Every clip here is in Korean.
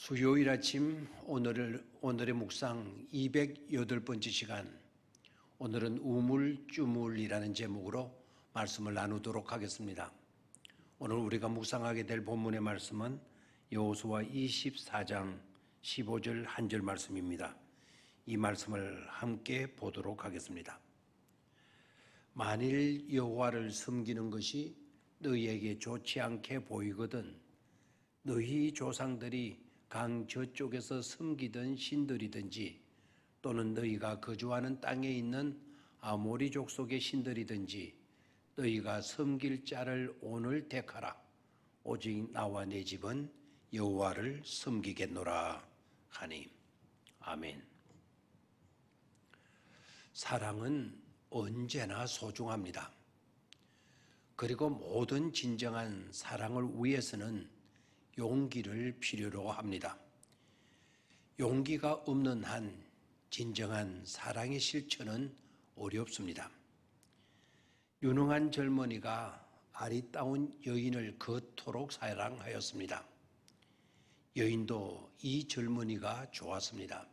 수요일 아침 오늘의 묵상 208번째 시간, 오늘은 우물쭈물이라는 제목으로 말씀을 나누도록 하겠습니다. 오늘 우리가 묵상하게 될 본문의 말씀은 여호수아 24장 15절 한 절 말씀입니다. 이 말씀을 함께 보도록 하겠습니다. 만일 여호와를 섬기는 것이 너희에게 좋지 않게 보이거든 너희 조상들이 강 저쪽에서 섬기던 신들이든지 또는 너희가 거주하는 땅에 있는 아모리 족속의 신들이든지 너희가 섬길 자를 오늘 택하라. 오직 나와 내 집은 여호와를 섬기겠노라 하니. 아멘. 사랑은 언제나 소중합니다. 그리고 모든 진정한 사랑을 위해서는 용기를 필요로 합니다. 용기가 없는 한 진정한 사랑의 실천은 어렵습니다. 유능한 젊은이가 아리따운 여인을 그토록 사랑하였습니다. 여인도 이 젊은이가 좋았습니다.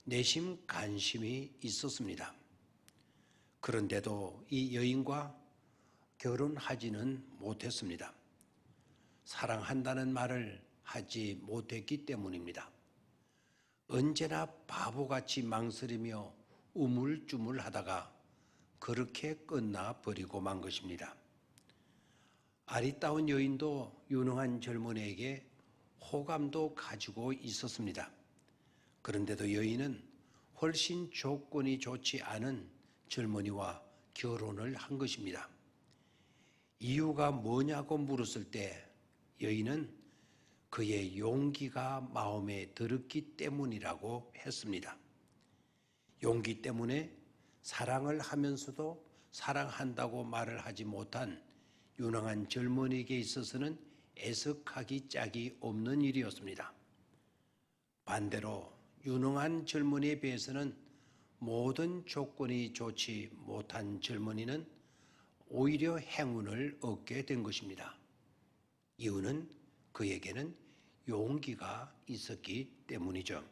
내심 관심이 있었습니다. 그런데도 이 여인과 결혼하지는 못했습니다. 사랑한다는 말을 하지 못했기 때문입니다. 언제나 바보같이 망설이며 우물쭈물하다가 그렇게 끝나버리고 만 것입니다. 아리따운 여인도 유능한 젊은이에게 호감도 가지고 있었습니다. 그런데도 여인은 훨씬 조건이 좋지 않은 젊은이와 결혼을 한 것입니다. 이유가 뭐냐고 물었을 때 여인은 그의 용기가 마음에 들었기 때문이라고 했습니다. 용기 때문에 사랑을 하면서도 사랑한다고 말을 하지 못한 유능한 젊은이에게 있어서는 애석하기 짝이 없는 일이었습니다. 반대로 유능한 젊은이에 비해서는 모든 조건이 좋지 못한 젊은이는 오히려 행운을 얻게 된 것입니다. 이유는 그에게는 용기가 있었기 때문이죠.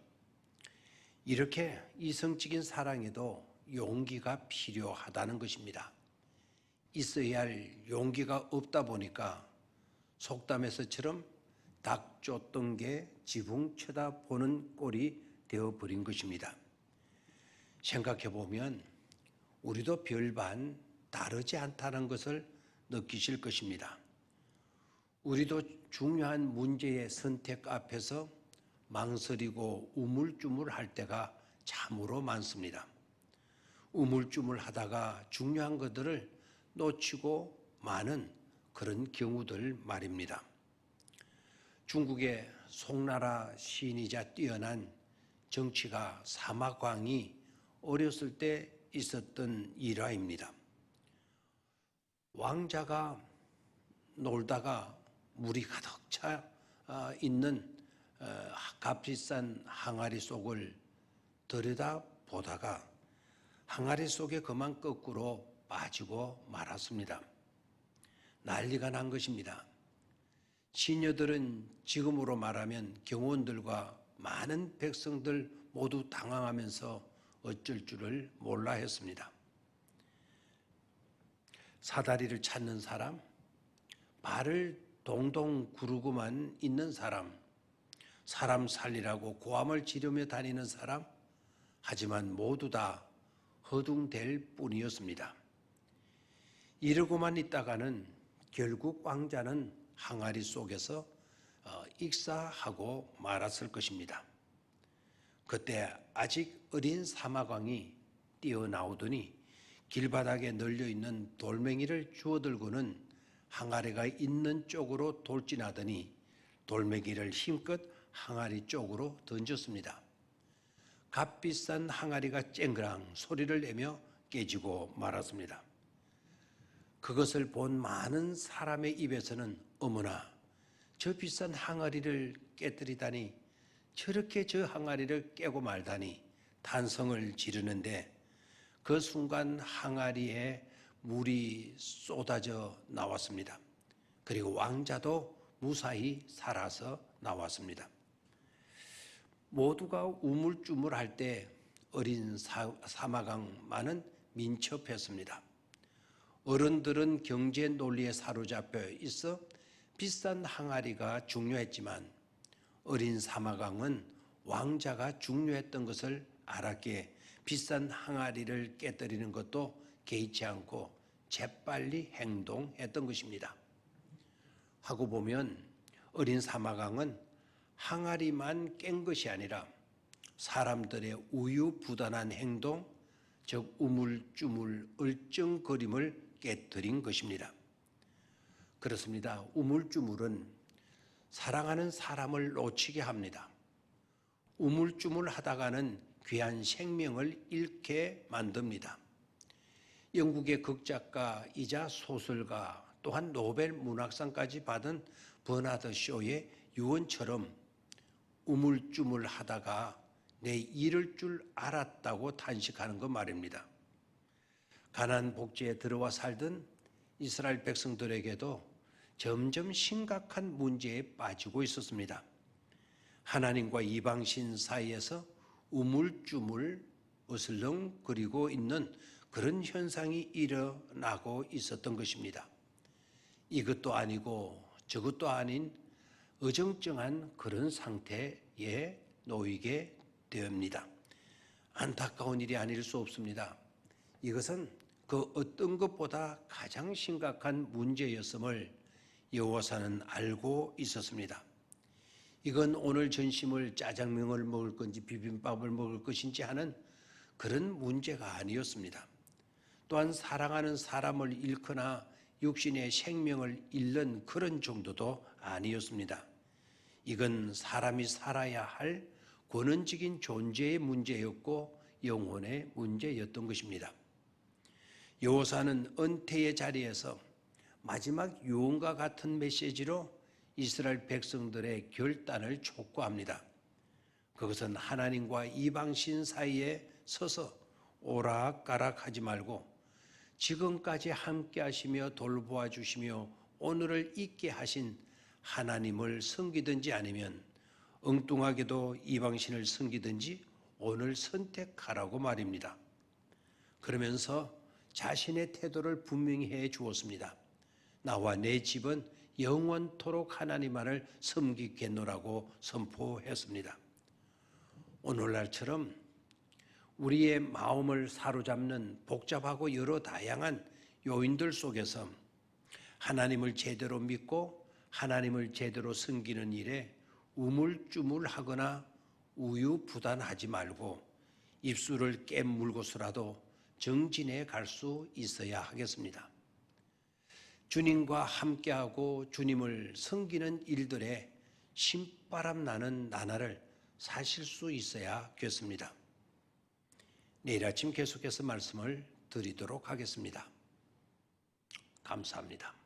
이렇게 이성적인 사랑에도 용기가 필요하다는 것입니다. 있어야 할 용기가 없다 보니까 속담에서처럼 닭 쫓던 게 지붕 쳐다보는 꼴이 되어버린 것입니다. 생각해보면 우리도 별반 다르지 않다는 것을 느끼실 것입니다. 우리도 중요한 문제의 선택 앞에서 망설이고 우물쭈물할 때가 참으로 많습니다. 우물쭈물하다가 중요한 것들을 놓치고 마는 그런 경우들 말입니다. 중국의 송나라 시인이자 뛰어난 정치가 사마광이 어렸을 때 있었던 일화입니다. 왕자가 놀다가 물이 가득 차 있는 값비싼 항아리 속을 들여다보다가 항아리 속에 그만 거꾸로 빠지고 말았습니다. 난리가 난 것입니다. 시녀들은 지금으로 말하면 경호원들과 많은 백성들 모두 당황하면서 어쩔 줄을 몰라 했습니다. 사다리를 찾는 사람, 발을 동동 구르고만 있는 사람, 사람 살리라고 고함을 지르며 다니는 사람, 하지만 모두 다 허둥댈 뿐이었습니다. 이러고만 있다가는 결국 왕자는 항아리 속에서 익사하고 말았을 것입니다. 그때 아직 어린 사마광이 뛰어나오더니 길바닥에 널려있는 돌멩이를 주워들고는 항아리가 있는 쪽으로 돌진하더니 돌멩이를 힘껏 항아리 쪽으로 던졌습니다. 값비싼 항아리가 쨍그랑 소리를 내며 깨지고 말았습니다. 그것을 본 많은 사람의 입에서는 어머나, 저 비싼 항아리를 깨뜨리다니, 저렇게 저 항아리를 깨고 말다니 탄성을 지르는데 그 순간 항아리에 물이 쏟아져 나왔습니다. 그리고 왕자도 무사히 살아서 나왔습니다. 모두가 우물쭈물할 때 어린 사마강만은 민첩했습니다. 어른들은 경제 논리에 사로잡혀 있어 비싼 항아리가 중요했지만 어린 사마강은 왕자가 중요했던 것을 알았기에 비싼 항아리를 깨뜨리는 것도 개의치 않고 재빨리 행동했던 것입니다. 하고 보면 어린 사마강은 항아리만 깬 것이 아니라 사람들의 우유부단한 행동, 즉 우물쭈물 얼쩡거림을 깨뜨린 것입니다. 그렇습니다. 우물쭈물은 사랑하는 사람을 놓치게 합니다. 우물쭈물하다가는 귀한 생명을 잃게 만듭니다. 영국의 극작가이자 소설가 또한 노벨 문학상까지 받은 버나드 쇼의 유언처럼 우물쭈물하다가 내 잃을 줄 알았다고 탄식하는 것 말입니다. 가나안 복지에 들어와 살던 이스라엘 백성들에게도 점점 심각한 문제에 빠지고 있었습니다. 하나님과 이방신 사이에서 우물쭈물 어슬렁거리고 있는 그런 현상이 일어나고 있었던 것입니다. 이것도 아니고 저것도 아닌 어정쩡한 그런 상태에 놓이게 됩니다. 안타까운 일이 아닐 수 없습니다. 이것은 그 어떤 것보다 가장 심각한 문제였음을 여호와사는 알고 있었습니다. 이건 오늘 전심을 짜장면을 먹을 건지 비빔밥을 먹을 것인지 하는 그런 문제가 아니었습니다. 또한 사랑하는 사람을 잃거나 육신의 생명을 잃는 그런 정도도 아니었습니다. 이건 사람이 살아야 할 권원적인 존재의 문제였고 영혼의 문제였던 것입니다. 여호사는 은퇴의 자리에서 마지막 유언과 같은 메시지로 이스라엘 백성들의 결단을 촉구합니다. 그것은 하나님과 이방신 사이에 서서 오락가락하지 말고 지금까지 함께 하시며 돌보아 주시며 오늘을 있게 하신 하나님을 섬기든지 아니면 엉뚱하게도 이방신을 섬기든지 오늘 선택하라고 말입니다. 그러면서 자신의 태도를 분명히 해 주었습니다. 나와 내 집은 영원토록 하나님만을 섬기겠노라고 선포했습니다. 오늘날처럼 우리의 마음을 사로잡는 복잡하고 여러 다양한 요인들 속에서 하나님을 제대로 믿고 하나님을 제대로 섬기는 일에 우물쭈물하거나 우유부단하지 말고 입술을 깨물고서라도 정진해 갈 수 있어야 하겠습니다. 주님과 함께하고 주님을 섬기는 일들에 신바람 나는 나날을 사실 수 있어야겠습니다. 내일 아침 계속해서 말씀을 드리도록 하겠습니다. 감사합니다.